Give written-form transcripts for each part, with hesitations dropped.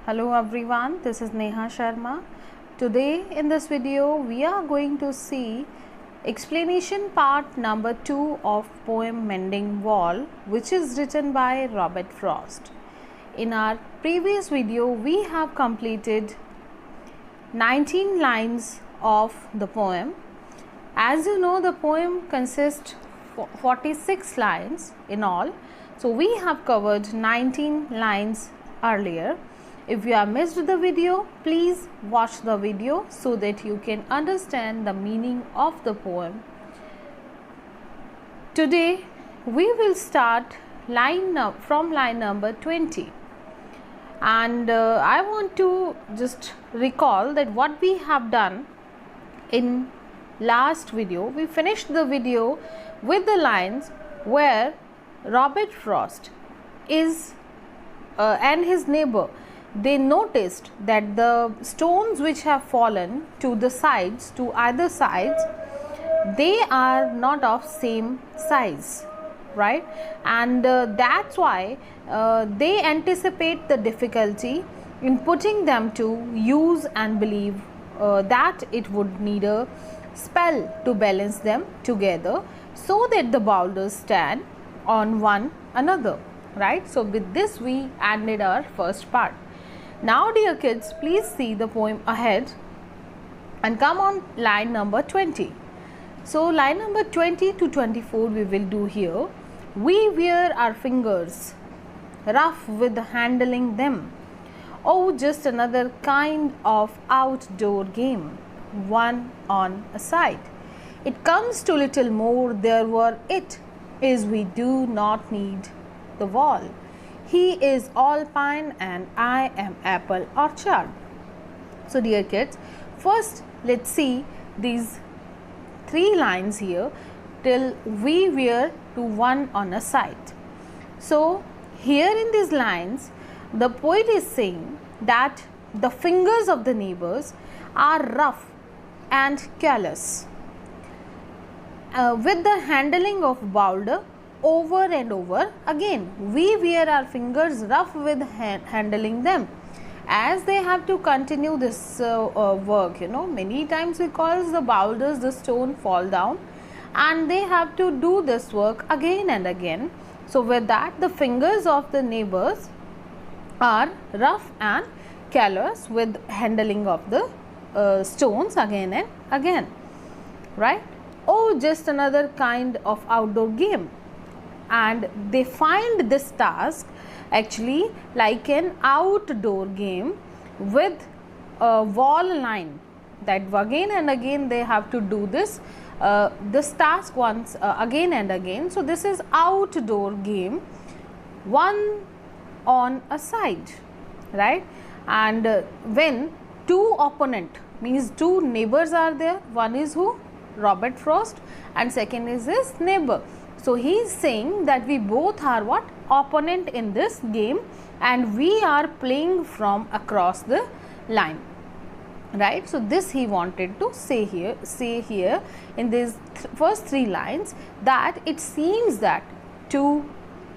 Hello everyone, this is Neha Sharma. Today in this video we are going to see explanation part number 2 of poem Mending Wall, which is written by Robert Frost. In our previous video we have completed 19 lines of the poem. As you know, the poem consists 46 lines in all. So we have covered 19 lines earlier. If you have missed the video, please watch the video so that you can understand the meaning of the poem. Today we will start from line number 20. And I want to just recall that what we have done in last video. We finished the video with the lines where Robert Frost is and his neighbor, they noticed that the stones which have fallen to the sides, to either sides, they are not of same size, right? And that's why they anticipate the difficulty in putting them to use and believe that it would need a spell to balance them together so that the boulders stand on one another, right? So with this we ended our first part. Now dear kids, please see the poem ahead and come on line number 20. So line number 20 to 24 we will do here. We wear our fingers rough with handling them. Oh, just another kind of outdoor game, one on a side. It comes to little more, there were it is we do not need the wall. He is all pine and I am apple orchard. So dear kids, first let's see these 3 lines here till we wear to one on a side. So here in these lines, the poet is saying that the fingers of the neighbors are rough and callous with the handling of boulder over and over again. We wear our fingers rough with handling them, as they have to continue this work, many times because the boulders, the stone fall down and they have to do this work again and again. So with that, the fingers of the neighbors are rough and callous with handling of the stones again and again, right? Oh, just another kind of outdoor game. And they find this task actually like an outdoor game with a wall line, that again and again they have to do this task once again and again. So this is outdoor game, one on a side, right? And when two opponent, means two neighbors are there, one is who? Robert Frost, and second is his neighbor. So he is saying that we both are what? Opponent in this game, and we are playing from across the line, right? So this he wanted to say here in these first 3 lines, that it seems that to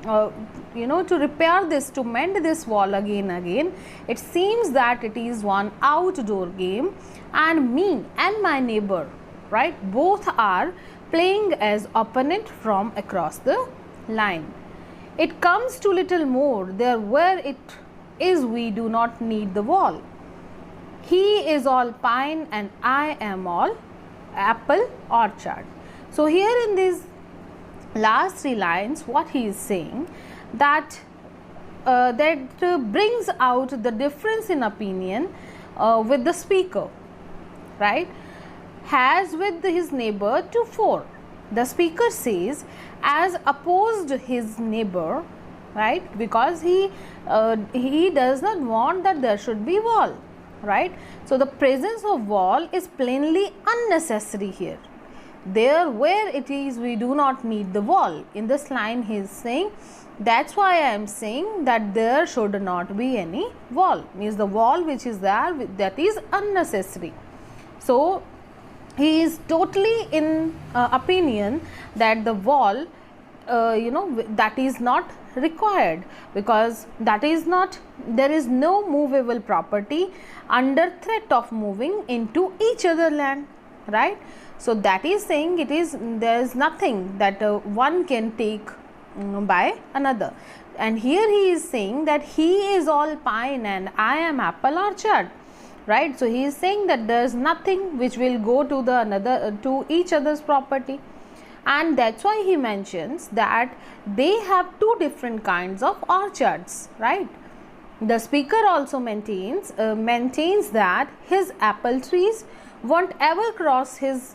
to repair this, to mend this wall again, it seems that it is one outdoor game, and me and my neighbor, right, both are playing as opponent from across the line. It comes to little more, there where it is we do not need the wall. He is all pine and I am all apple orchard. So here in these last 3 lines, what he is saying, that brings out the difference in opinion with the speaker, right, has with his neighbor to 4. The speaker says as opposed his neighbor, right, because he does not want that there should be wall, right? So the presence of wall is plainly unnecessary here. There where it is we do not need the wall. In this line he is saying, that's why I am saying that there should not be any wall, means the wall which is there, that is unnecessary. So he is totally in opinion that the wall that is not required, because that is not, there is no movable property under threat of moving into each other land, right? So that is saying it is, there is nothing that one can take by another. And here he is saying that he is all pine and I am apple orchard, right? So he is saying that there is nothing which will go to the another to each other's property, and that's why he mentions that they have two different kinds of orchards, right? The speaker also maintains that his apple trees won't ever cross his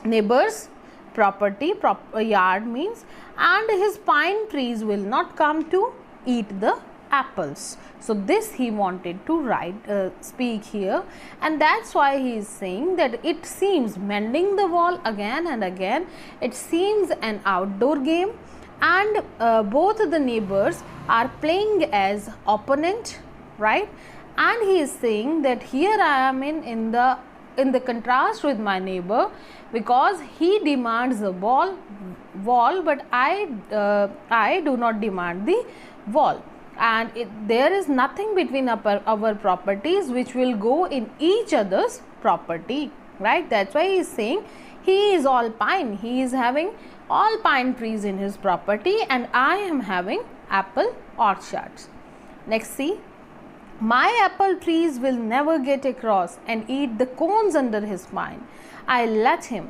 neighbor's property, yard means, and his pine trees will not come to eat the apples. So this he wanted to speak here, and that's why he is saying that it seems mending the wall again and again, it seems an outdoor game, and both the neighbors are playing as opponent, right? And he is saying that here I am in the contrast with my neighbor, because he demands the wall, but I do not demand the wall, and there is nothing between our properties which will go in each other's property, right? That's why he is saying he is all pine, he is having all pine trees in his property, and I am having apple orchards. Next, see, my apple trees will never get across and eat the cones under his pine. I let him.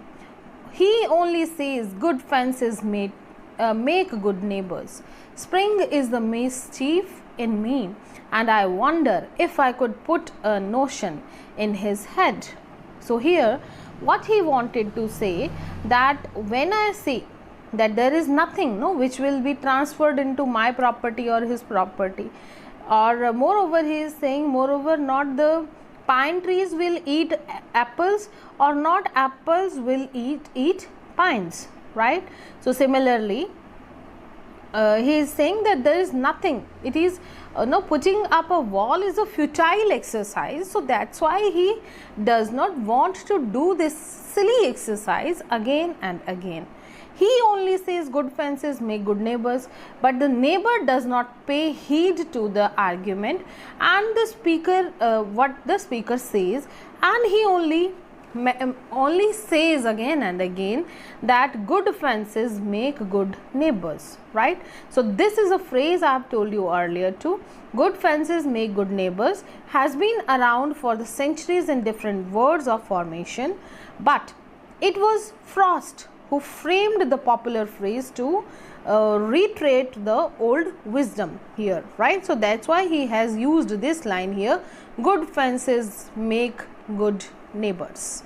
He only says good fences make good neighbors. Spring is the mischief in me, and I wonder if I could put a notion in his head. So here what he wanted to say, that when I say that there is nothing which will be transferred into my property or his property, or moreover he is saying, moreover not the pine trees will eat apples, or not apples will eat pines, right? So similarly he is saying that there is nothing, it is putting up a wall is a futile exercise, so that's why he does not want to do this silly exercise again and again. He only says good fences make good neighbors, but the neighbor does not pay heed to the argument and the speaker, what the speaker says, and he only says again and again that good fences make good neighbors, right? So this is a phrase I have told you earlier too. Good fences make good neighbors has been around for the centuries in different words of formation, but it was Frost who framed the popular phrase to reiterate the old wisdom here, right? So that's why he has used this line here, good fences make good neighbors,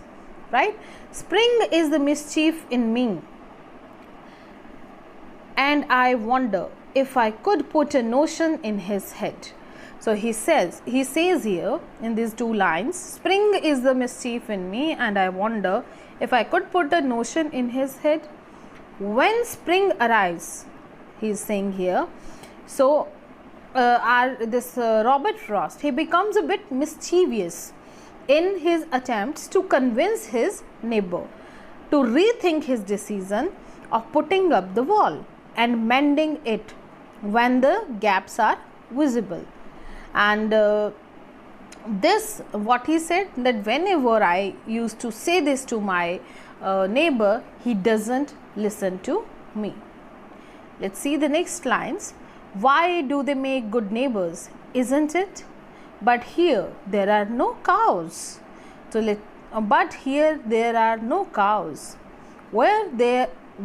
right? Spring is the mischief in me, and I wonder if I could put a notion in his head. So he says here in these two lines, spring is the mischief in me, and I wonder if I could put a notion in his head. When spring arrives, he is saying here, so Robert Frost, he becomes a bit mischievous in his attempts to convince his neighbor to rethink his decision of putting up the wall and mending it when the gaps are visible. And this, what he said, that whenever I used to say this to my neighbor, he doesn't listen to me. Let's see the next lines. Why do they make good neighbors, isn't it? But here there are no cows. So but here there are no cows.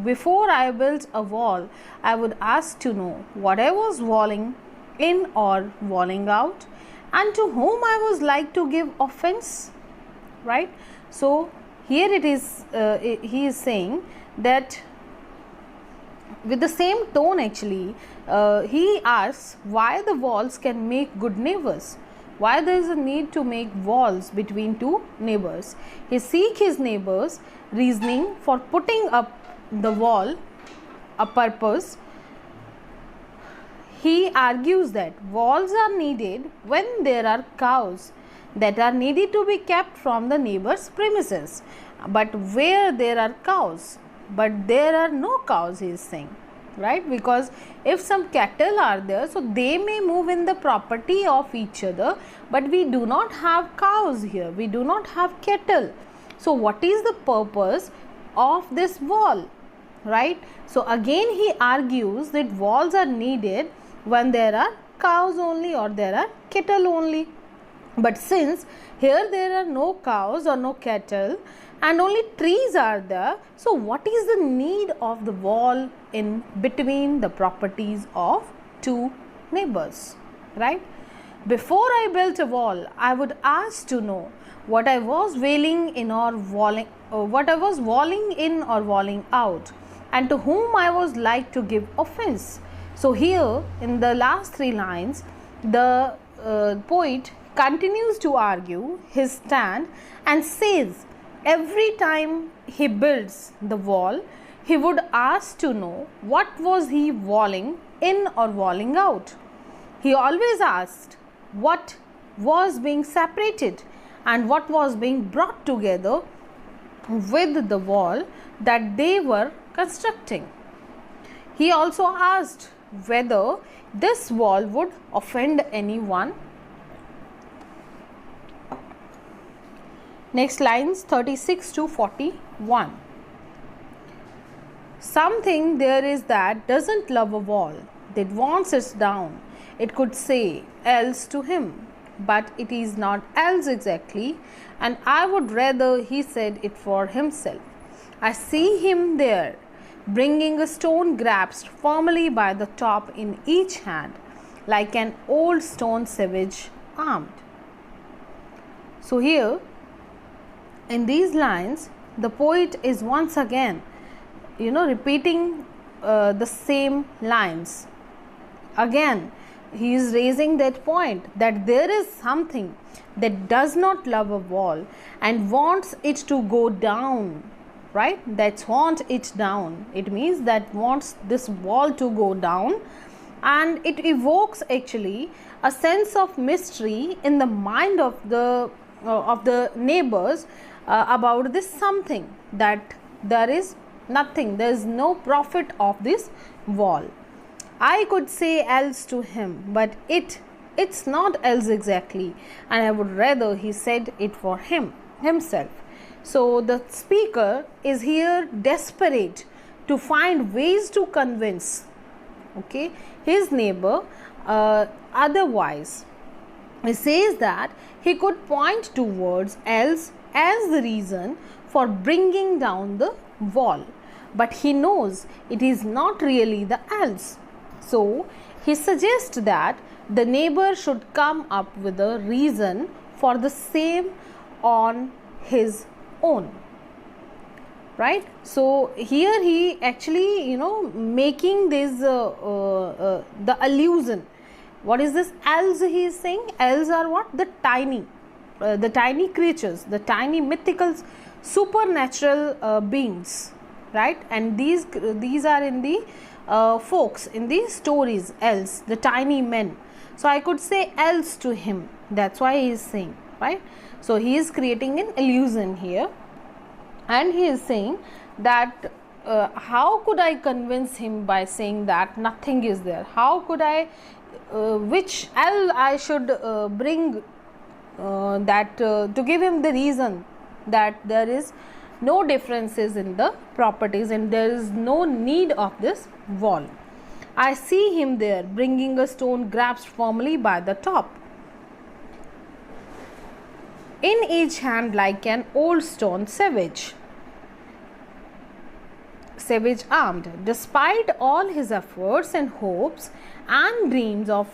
Before I built a wall, I would ask to know what I was walling in or walling out, and to whom I was like to give offense, right? So here it is, he is saying that with the same tone actually, he asks why the walls can make good neighbors, why there is a need to make walls between two neighbors. He seeks his neighbors' reasoning for putting up the wall, a purpose. He argues that walls are needed when there are cows that are needed to be kept from the neighbor's premises. But where there are cows, but there are no cows, he is saying. right? Because if some cattle are there, so they may move in the property of each other, but we do not have cows here, we do not have cattle. So what is the purpose of this wall, right? So again he argues that walls are needed when there are cows only or there are cattle only. But since here there are no cows or no cattle and only trees are there, so what is the need of the wall in between the properties of two neighbors, right? Before I built a wall, I would ask to know what I was walling in or walling out, and to whom I was like to give offense. So here in the last three lines, the poet continues to argue his stand and says every time he builds the wall, he would ask to know what was he walling in or walling out. He always asked what was being separated and what was being brought together with the wall that they were constructing. He also asked whether this wall would offend anyone. Next lines 36 to 41. Something there is that doesn't love a wall, that wants it down. It could say else to him, but it is not else exactly, and I would rather he said it for himself. I see him there, bringing a stone grasped firmly by the top in each hand, like an old stone savage armed. So here in these lines, the poet is once again, repeating the same lines. Again, he is raising that point that there is something that does not love a wall and wants it to go down, right? That's want it down. It means that wants this wall to go down, and it evokes actually a sense of mystery in the mind of the neighbors about this something, that there is nothing, there is no profit of this wall. I could say else to him, but it's not else exactly, and I would rather he said it for himself. So the speaker is here desperate to find ways to convince his neighbor otherwise. He says that he could point towards else as the reason for bringing down the wall, but he knows it is not really the else. So he suggests that the neighbor should come up with a reason for the same on his own, right? So here he actually making this the allusion. What is this else he is saying? Else are what? The tiny creatures, the tiny mythical supernatural beings, right? And these are in the folks, in the stories, else, the tiny men. So I could say else to him, that's why he is saying, right? So he is creating an illusion here, and he is saying that how could I convince him by saying that nothing is there? How could I which else I should bring that to give him the reason that there is no differences in the properties and there is no need of this wall. I see him there, bringing a stone grasped firmly by the top, in each hand like an old stone savage armed. Despite all his efforts and hopes and dreams of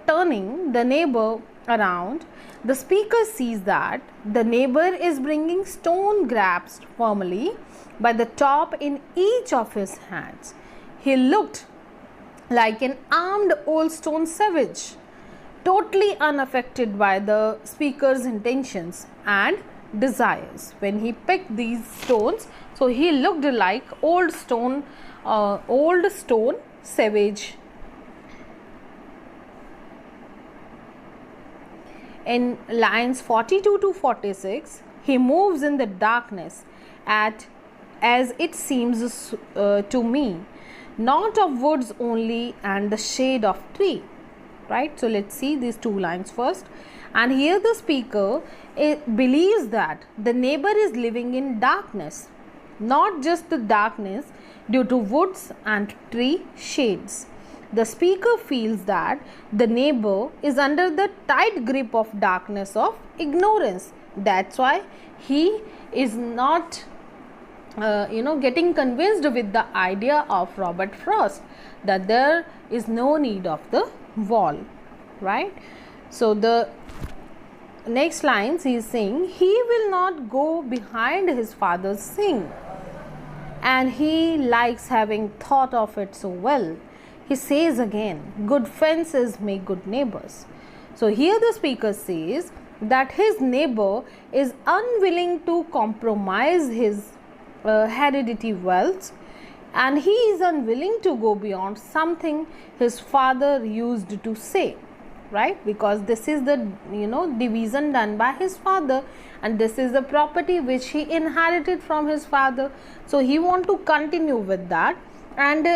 turning the neighbor around, the speaker sees that the neighbor is bringing stone grasped firmly by the top in each of his hands. He looked like an armed old stone savage, totally unaffected by the speaker's intentions and desires. When he picked these stones, so he looked like old stone savage. In lines 42 to 46, he moves in the darkness as it seems to me, not of woods only and the shade of tree. Right? So let's see these two lines first. And here the speaker believes that the neighbor is living in darkness, not just the darkness due to woods and tree shades. The speaker feels that the neighbor is under the tight grip of darkness of ignorance. That's why he is not getting convinced with the idea of Robert Frost that there is no need of the wall, right? So the next lines he is saying, he will not go behind his father's sin, and he likes having thought of it so well. He says again, good fences make good neighbors. So here the speaker says that his neighbor is unwilling to compromise his hereditary wealth, and he is unwilling to go beyond something his father used to say, right? Because this is the division done by his father, and this is the property which he inherited from his father. So he want to continue with that, and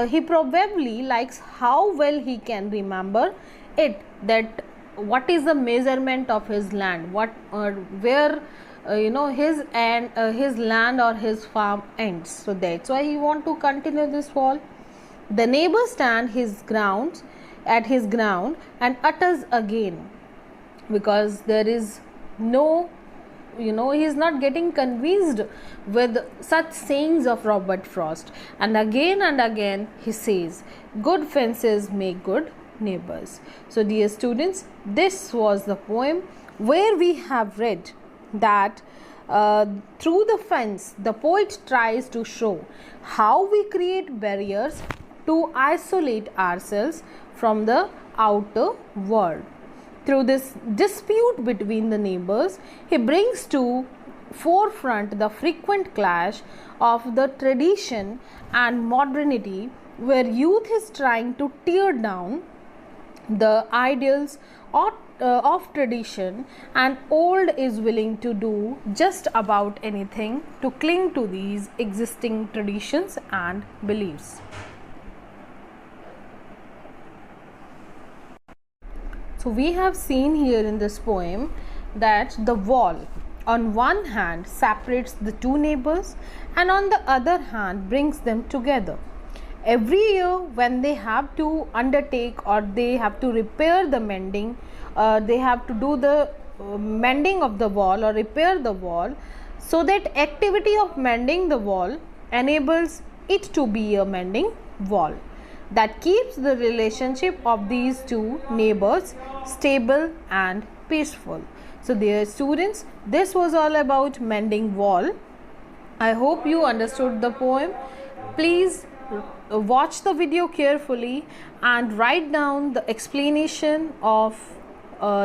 he probably likes how well he can remember it, that what is the measurement of his land, what where his land or his farm ends. So that's why he want to continue this wall. The neighbor stand at his ground and utters again, because there is no he is not getting convinced with such sayings of Robert Frost, and again he says, good fences make good neighbors. So dear students, this was the poem where we have read that through the fence the poet tries to show how we create barriers to isolate ourselves from the outer world. Through this dispute between the neighbors, he brings to forefront the frequent clash of the tradition and modernity, where youth is trying to tear down the ideals of tradition, and old is willing to do just about anything to cling to these existing traditions and beliefs. So we have seen here in this poem that the wall on one hand separates the two neighbors, and on the other hand brings them together. Every year when they have to undertake or they have to repair the mending, they have to do the mending of the wall or repair the wall, so that activity of mending the wall enables it to be a mending wall that keeps the relationship of these two neighbors stable and peaceful. So dear students, this was all about mending wall. I hope you understood the poem. Please watch the video carefully and write down the explanation of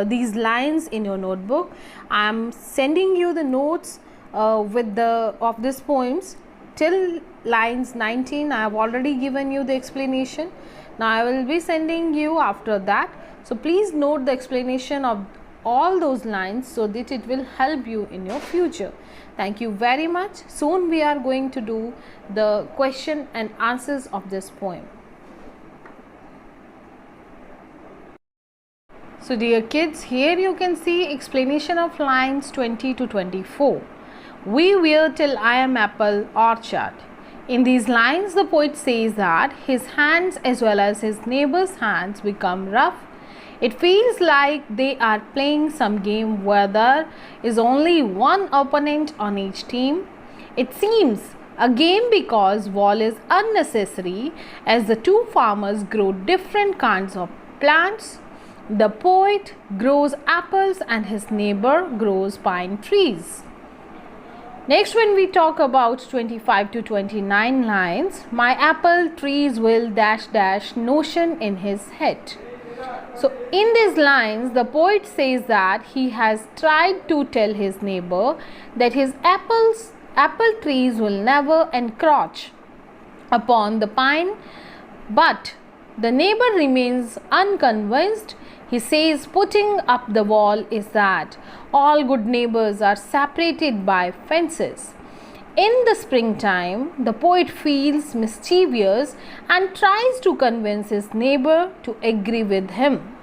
these lines in your notebook. I am sending you the notes of these poems till lines 19. I have already given you the explanation. Now I will be sending you after that. So please note the explanation of all those lines so that it will help you in your future. Thank you very much. Soon we are going to do the question and answers of this poem. So dear kids, here you can see explanation of lines 20 to 24. We wear till I am apple orchard. In these lines, the poet says that his hands as well as his neighbor's hands become rough. It feels like they are playing some game where there is only one opponent on each team. It seems a game because wall is unnecessary, as the two farmers grow different kinds of plants. The poet grows apples and his neighbor grows pine trees. Next, when we talk about 25 to 29 lines, my apple trees will dash dash notion in his head. So in these lines, the poet says that he has tried to tell his neighbor that his apple trees will never encroach upon the pine, but the neighbor remains unconvinced. He says putting up the wall is that all good neighbors are separated by fences. In the springtime, the poet feels mischievous and tries to convince his neighbor to agree with him.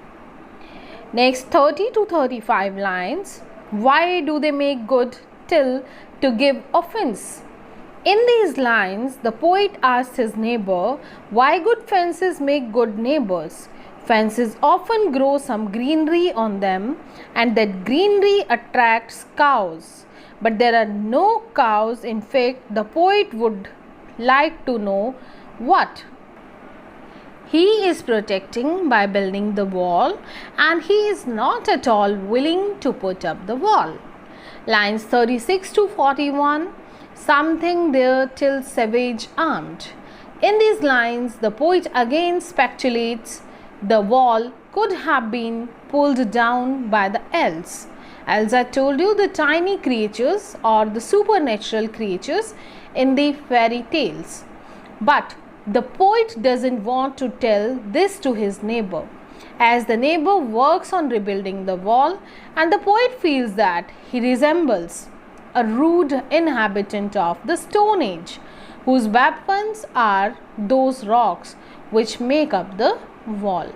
Next 30 to 35 lines. Why do they make good till to give offense? In these lines, the poet asks his neighbor why good fences make good neighbors. Fences often grow some greenery on them, and that greenery attracts cows. But there are no cows. In fact, the poet would like to know what he is protecting by building the wall, and he is not at all willing to put up the wall. Lines 36 to 41. Something there till savage armed. In these lines, the poet again speculates the wall could have been pulled down by the elves. As I told you, the tiny creatures or the supernatural creatures in the fairy tales. But the poet doesn't want to tell this to his neighbor, as the neighbor works on rebuilding the wall, and the poet feels that he resembles a rude inhabitant of the Stone Age, whose weapons are those rocks which make up the wall.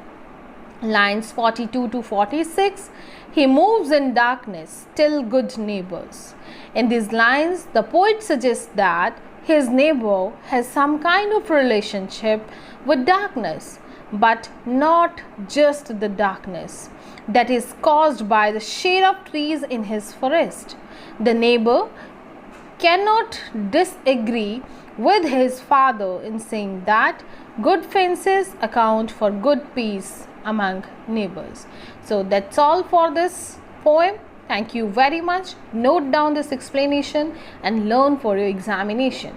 Lines 42 to 46. He moves in darkness, still good neighbors. In these lines, the poet suggests that his neighbor has some kind of relationship with darkness, but not just the darkness that is caused by the shade of trees in his forest. The neighbor cannot disagree with his father in saying that good fences account for good peace among neighbors. So that's all for this poem. Thank you very much. Note down this explanation and learn for your examination.